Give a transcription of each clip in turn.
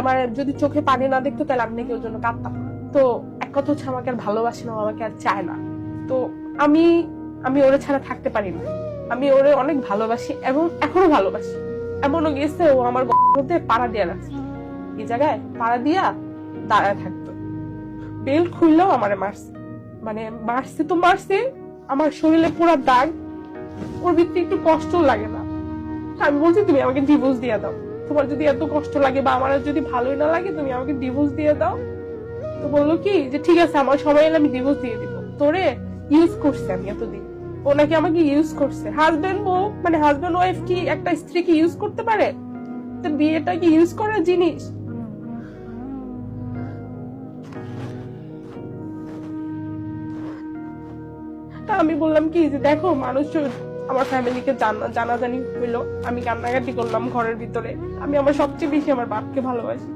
আমার যদি চোখে পানি না দেখতো তাহলে আমি নাকি ওর জন্য কাঁদতাম। তো এক কথা হচ্ছে আমাকে আর ভালোবাসে না, আমাকে আর চায় না। তো আমি আমি ওরে ছাড়া থাকতে পারি না। আমি ওরে অনেক ভালোবাসি এবং এখনো ভালোবাসি। এমনও গেছে ও আমার মধ্যে পাড়া দিয়ে রাখছে, এই জায়গায় পাড়া দিয়া দাঁড়ায় থাকতো। বেল্ট খুললেও আমারে মারছে, মানে মারছে তো মারছে, আমার শরীরে পুরো দাগ, ওর ভিতরে একটু কষ্ট লাগে না। আমি বলছি তুমি আমাকে ডিভোর্স দিয়ে দাও, তোমার যদি এত কষ্ট লাগে বা আমার যদি ভালোই না লাগে তুমি আমাকে ডিভোর্স দিয়ে দাও। তো বললো কি যে ঠিক আছে আমার সবাই এলে আমি ডিভোর্স দিয়ে দিব, তোরে ইউজ করছে আমি এতদিন। ও নাকি আমাকে ইউজ করছে। হাজবেন্ড বউ মানে হাজবেন্ড ওয়াইফ কি একটা স্ত্রীকে ইউজ করতে পারে? তো বিয়েটা কি ইউজ করার জিনিস? তা আমি বললাম কি যে দেখো মানুষ, আমার ফ্যামিলিকে জানাজানি হইলো, আমি কান্নাকাটি করলাম ঘরের ভিতরে। আমি আমার সবচেয়ে বেশি আমার বাপকে ভালোবাসি।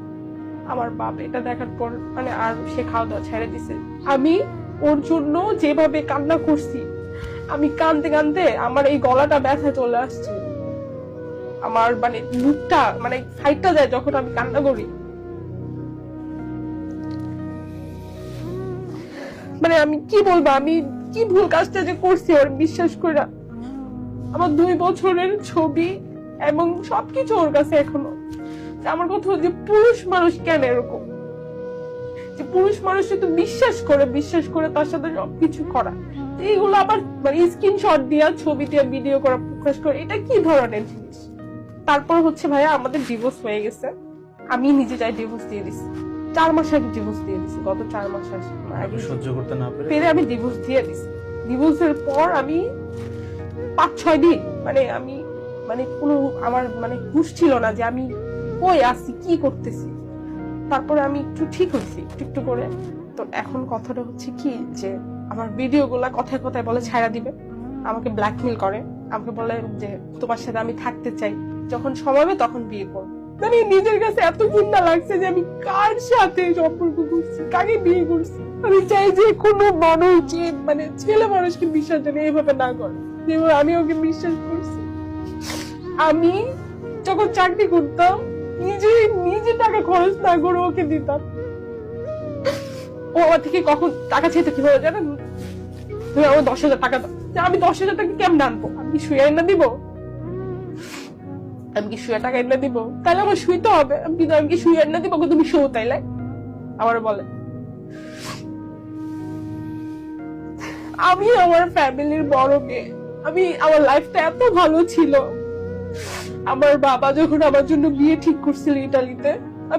আমার বাপ এটা দেখার পর মানে আর সে খাওয়া দাওয়া ছেড়ে দিছে। আমি ওর জন্য যেভাবে কান্না করছি, আমি কানতে কানতে আমার এই গলাটা ব্যথা চলে আসছে, আমার মানে মুখটা মানে ফাইটটা যায় যখন আমি কান্না করি। মানে আমি কি বলবো, আমি কি ভুল কাজটা যে করছি ওর বিশ্বাস করে। আমার 2 বছরের ছবি এবং সবকিছু ওর কাছে এখনো। আমার কথা যে পুরুষ মানুষ কেন এরকম, যে পুরুষ মানুষ তো বিশ্বাস করে তার সাথে সবকিছু করা, এইগুলো আবার মানে স্ক্রিনশট দিয়া ছবি দিয়া ভিডিও করা প্রকাশ করে, এটা কি ধরনের জিনিস? তারপর হচ্ছে ভাইয়া আমাদের ডিভোর্স হয়ে গেছে, আমি নিজে যাই ডিভোর্স দিয়ে দিছি। 4 মাস আগে ডিভোর্স দিয়ে দিছি, গত 4 মাস আগে সহ্য করতে না পেরে আমি ডিভোর্স দিয়ে দিছি। ডিভোর্সের পর আমি 5-6 দিন মানে আমি মানে কোনো আমার মানে হুঁশ ছিল না যে আমি কই আছি কি করতেছি। তারপরে আমি একটু ঠিক হয়েছি একটু একটু করে। তো এখন কথাটা হচ্ছে কি যে আমার ভিডিও গুলা কথায় কথায় বলে ছাড়া দিবে, আমাকে ব্ল্যাকমেল করে, আমাকে বলে যে তোমার সাথে আমি থাকতে চাই, যখন সময় হবে তখন বিয়ে করবো। মানে নিজের কাছে এত ঘৃণা লাগছে যে আমি কার সাথে সম্পর্ক করছি, কাকে বিয়ে করছি। আমি চাই যে কোনো মানুষ যে মানে ছেলে মানুষকে বিশ্বাস জানে এইভাবে না করে যেভাবে আমি ওকে বিশ্বাস করছি। আমি যখন চাকরি করতাম নিজে টাকা খরচ না করে ওকে দিতাম। ও আমার থেকে কখন টাকা চাইতো কিভাবে জানেন? তুমি আমার 10,000 টাকা দাও। আমি 10,000 টাকা কেমন আনবো? আমি কি শুয়ে এনে দিব? আমি কি শুয়ে টাকা এনে দিব? তাহলে আমার শুইতে হবে। আমি কি শুয়ে এনে দিব? তুমি শো তাইলে আবার বলে। আমি আমার ফ্যামিলির বড় মেয়ে, আমি আমার লাইফটা এত ভালো ছিল। আমার বাবা যখন আমার জন্য বিয়ে ঠিক করছিল ইটালিতে,